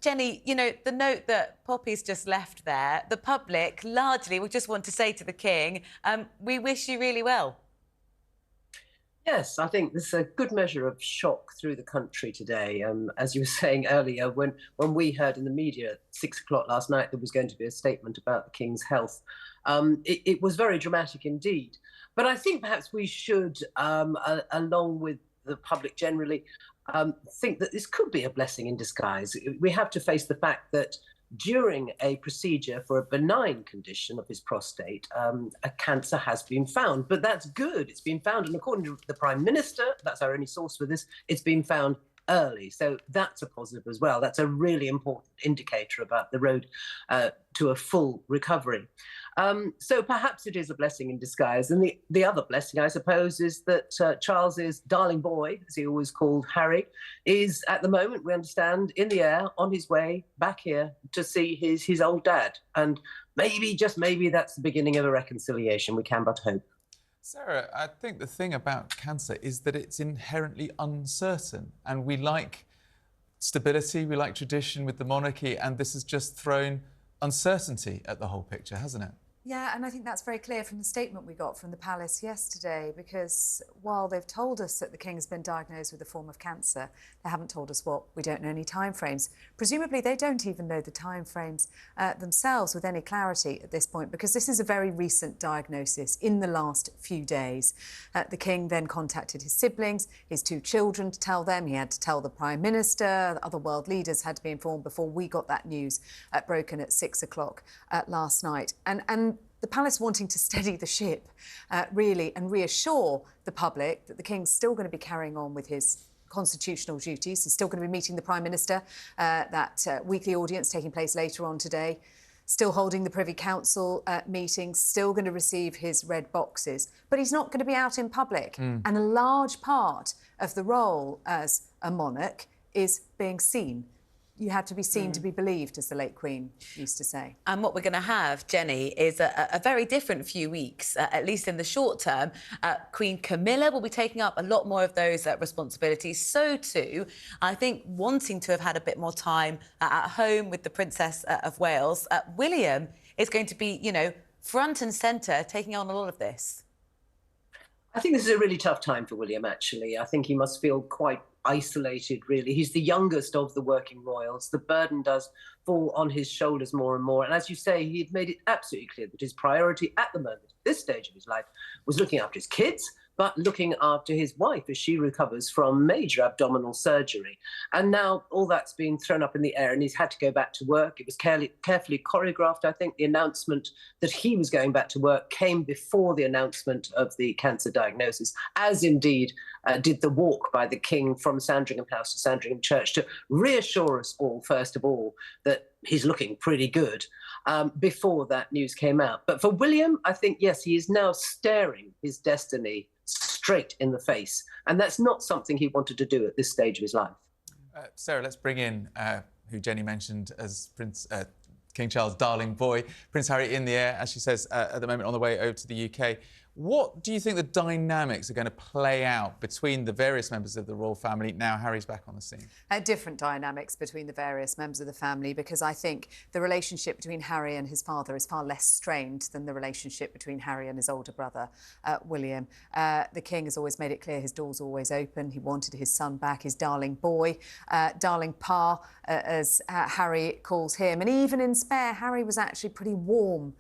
Jennie, you know, the note that Poppy's just left there, the public largely will just want to say to the King, we wish you really well. Yes, I think there's a good measure of shock through the country today. As you were saying earlier, when we heard in the media at 6 o'clock last night there was going to be a statement about the King's health, it was very dramatic indeed. But I think perhaps we should, along with the public generally, think that this could be a blessing in disguise. We have to face the fact that during a procedure for a benign condition of his prostate, a cancer has been found. But that's good. It's been found, and according to the Prime Minister, that's our only source for this, it's been found early. So that's a positive as well. That's a really important indicator about the road to a full recovery. So perhaps it is a blessing in disguise. And the other blessing, I suppose, is that Charles's darling boy, as he always called Harry, is at the moment, we understand, in the air, on his way back here to see his old dad. And maybe, just maybe, that's the beginning of a reconciliation. We can but hope. Sarah, I think the thing about cancer is that it's inherently uncertain, and we like stability, we like tradition with the monarchy, and this has just thrown uncertainty at the whole picture, hasn't it? Yeah, and I think that's very clear from the statement we got from the palace yesterday, because while they've told us that the King has been diagnosed with a form of cancer, they haven't told us what. We don't know any timeframes. Presumably, they don't even know the timeframes themselves with any clarity at this point, because this is a very recent diagnosis in the last few days. The King then contacted his siblings, his 2 children, to tell them. He had to tell the Prime Minister. The other world leaders had to be informed before we got that news broken at 6 o'clock last night. And the palace wanting to steady the ship, really, and reassure the public that the King's still going to be carrying on with his constitutional duties. He's still going to be meeting the Prime Minister, that weekly audience taking place later on today, still holding the Privy Council meetings, still going to receive his red boxes, but he's not going to be out in public. And a large part of the role as a monarch is being seen. You have to be seen to be believed, as the late Queen used to say. And what we're going to have, Jennie, is a very different few weeks, at least in the short term. Queen Camila will be taking up a lot more of those responsibilities. So too, I think, wanting to have had a bit more time at home with the Princess of Wales, William is going to be, you know, front and centre, taking on a lot of this. I think this is a really tough time for William, actually. I think he must feel quite isolated, really. He's the youngest of the working royals. The burden does fall on his shoulders more and more. And as you say, he'd made it absolutely clear that his priority at the moment, at this stage of his life, was looking after his kids, but looking after his wife as she recovers from major abdominal surgery. And now all that's been thrown up in the air and he's had to go back to work. It was carefully choreographed. I think the announcement that he was going back to work came before the announcement of the cancer diagnosis, as indeed did the walk by the King from Sandringham House to Sandringham Church, to reassure us all, first of all, that he's looking pretty good, before that news came out. But for William, I think, yes, he is now staring his destiny straight in the face. And that's not something he wanted to do at this stage of his life. Sarah, let's bring in who Jennie mentioned as King Charles' darling boy, Prince Harry, in the air, as she says, at the moment on the way over to the UK. What do you think the dynamics are going to play out between the various members of the royal family now Harry's back on the scene? Different dynamics between the various members of the family, because I think the relationship between Harry and his father is far less strained than the relationship between Harry and his older brother, William. The King has always made it clear his door's always open. He wanted his son back, his darling boy, darling Pa, as Harry calls him. And even in Spare, Harry was actually pretty warm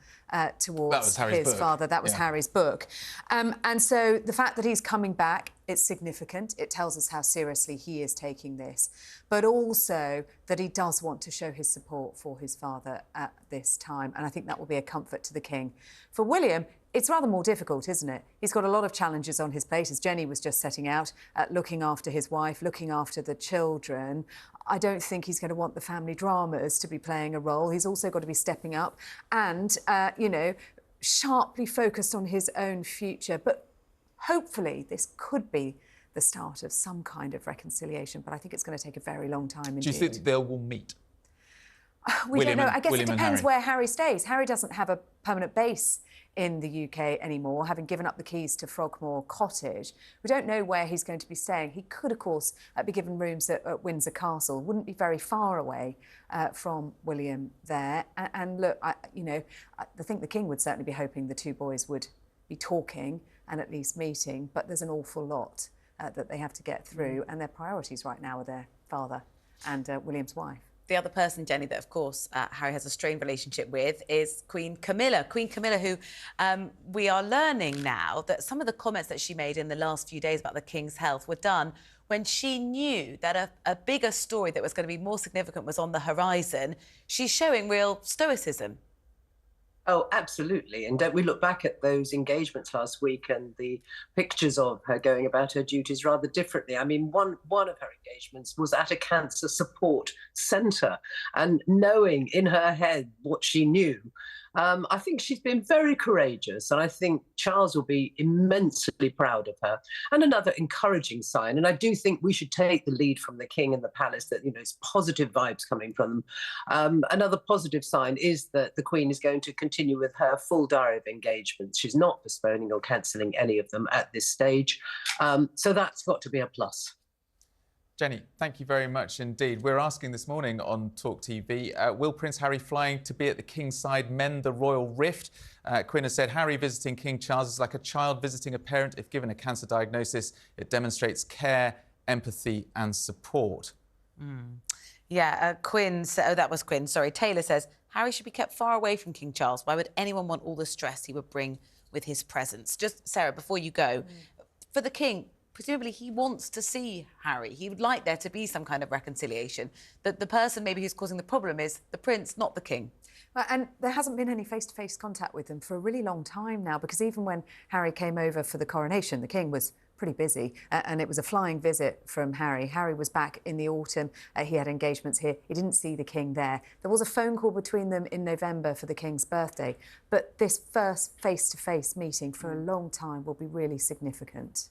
towards his father. That was Harry's book. And so the fact that he's coming back, it's significant. It tells us how seriously he is taking this, but also that he does want to show his support for his father at this time. And I think that will be a comfort to the King. For William, it's rather more difficult, isn't it? He's got a lot of challenges on his plate, as Jennie was just setting out, looking after his wife, looking after the children. I don't think he's going to want the family dramas to be playing a role. He's also got to be stepping up and, you know, sharply focused on his own future. But hopefully this could be the start of some kind of reconciliation. But I think it's going to take a very long time indeed. Do you think they will meet? We don't know. I guess it depends where Harry stays. Harry doesn't have a permanent base in the UK anymore, having given up the keys to Frogmore Cottage. We don't know where he's going to be staying. He could, of course, be given rooms at Windsor Castle. Wouldn't be very far away from William there. And look, I think the King would certainly be hoping the two boys would be talking and at least meeting, but there's an awful lot that they have to get through, and their priorities right now are their father and William's wife. The other person, Jenny, that of course Harry has a strained relationship with is Queen Camilla. Queen Camilla, who we are learning now that some of the comments that she made in the last few days about the King's health were done when she knew that a bigger story that was going to be more significant was on the horizon. She's showing real stoicism. Oh, absolutely. And don't we look back at those engagements last week and the pictures of her going about her duties rather differently? I mean, one of her engagements was at a cancer support centre, and knowing in her head what she knew, I think she's been very courageous, and I think Charles will be immensely proud of her. And another encouraging sign, and I do think we should take the lead from the King and the palace, that, you know, it's positive vibes coming from them. Another positive sign is that the Queen is going to continue with her full diary of engagements. She's not postponing or cancelling any of them at this stage. So that's got to be a plus. Jenny, thank you very much indeed. We're asking this morning on talkTV, will Prince Harry flying to be at the King's side mend the royal rift? Quinn has said, Harry visiting King Charles is like a child visiting a parent. If given a cancer diagnosis, it demonstrates care, empathy and support. Yeah, Quinn, oh, that was Quinn, sorry. Taylor says, Harry should be kept far away from King Charles. Why would anyone want all the stress he would bring with his presence? Just, Sarah, before you go, for the King, presumably he wants to see Harry. He would like there to be some kind of reconciliation. That the person maybe who's causing the problem is the Prince, not the King. And there hasn't been any face-to-face contact with them for a really long time now, because even when Harry came over for the coronation, the King was pretty busy, and it was a flying visit from Harry. Harry was back in the autumn. He had engagements here. He didn't see the King there. There was a phone call between them in November for the King's birthday, but this first face-to-face meeting for a long time will be really significant.